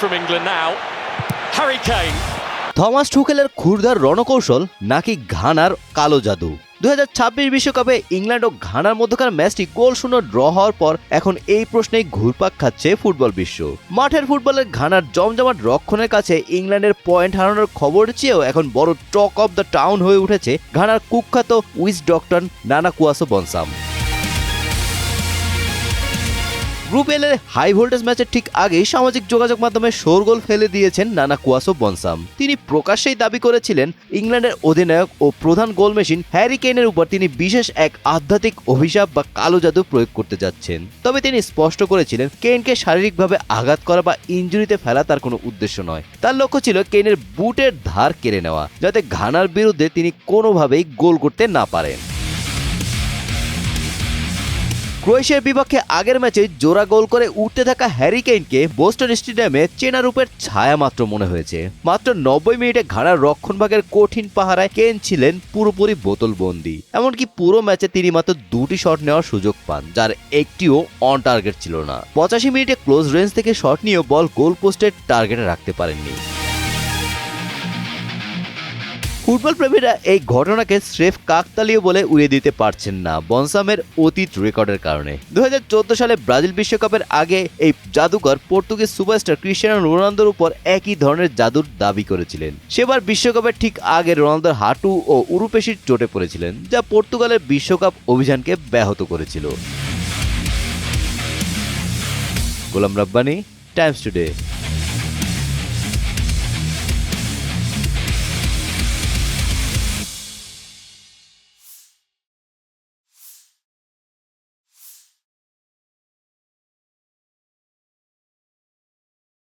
from England now. Harry Kane. Thomas টুখেলের ক্ষুরধার রণকৌশল নাকি ঘানার কালো জাদু? 2026 বিশ্বকাপে ইংল্যান্ড ও ঘানার মধ্যকার ম্যাচটি গোলশূন্য ড্র হওয়ার পর এখন এই প্রশ্নেই ঘুরপাক খাচ্ছে ফুটবল বিশ্ব। মাঠের ফুটবলের ঘানার জমজমাট রক্ষণের কাছে ইংল্যান্ডের পয়েন্ট হারানোর খবর চেয়েও এখন বড় টক অফ দ্য টাউন হয়ে উঠেছে ঘানার কুখ্যাত উইজডকটন নানা কুয়াসো বনসাম। গ্রুপ এল এর হাই ভোল্টেজ ম্যাচের ঠিক আগেই সামাজিক যোগাযোগ মাধ্যমে শোরগোল ফেলে দিয়েছেন নানা কুয়াসো বনসাম। তিনি প্রকাশ্যেই দাবি করেছিলেন ইংল্যান্ডের অধিনায়ক ও প্রধান গোল মেশিন হ্যারি কেইনের উপর তিনি বিশেষ এক আধ্যাত্মিক অভিশাপ বা কালো জাদু প্রয়োগ করতে যাচ্ছেন। তবে তিনি স্পষ্ট করেছিলেন কেইনকে শারীরিকভাবে আঘাত করা বা ইনজুরিতে ফেলা তার কোনো উদ্দেশ্য নয়। তার লক্ষ্য ছিল কেইনের বুটের ধার কেড়ে নেওয়া, যাতে ঘানার বিরুদ্ধে তিনি কোনোভাবেই গোল করতে না পারেন। ক্রোয়েশিয়ার বিপক্ষে আগের ম্যাচে জোড়া গোল করে উঠতে থাকা হ্যারি কেইনকে বোস্টন স্টেডিয়ামে চেনা রূপের ছায়া মাত্র মনে হয়েছে। মাত্র 90 মিনিটে ঘানার রক্ষণভাগের কঠিন পাহারায় কেইন ছিলেন পুরোপুরি বোতলবন্দি। এমনকি পুরো ম্যাচে তিনি মাত্র 2টি শট নেওয়ার সুযোগ পান, যার একটিও অন টার্গেট ছিল না। 85 মিনিটে ক্লোজ রেঞ্জ থেকে শট নিয়েও বল গোল পোস্টের টার্গেটে রাখতে পারেননি। ফুটবল প্রেমীরা এই ঘটনাকে স্রেফ কাকতালীয় বলে উড়িয়ে দিতে পারছেন না বনসামের অতীত রেকর্ডের কারণে। 2014 সালে ব্রাজিল বিশ্বকাপের আগে এই জাদুকর পর্তুগিজ সুপারস্টার ক্রিস্টিয়ানো রোনালদোর উপর একই ধরনের জাদুর দাবি করেছিলেন। সেবার বিশ্বকাপের ঠিক আগে রোনালদোর হাঁটু ও উরুপেশির চোটে পড়েছিলেন, যা পর্তুগালের বিশ্বকাপ অভিযানকে ব্যাহত করেছিল। Golam Rabbani, Times today.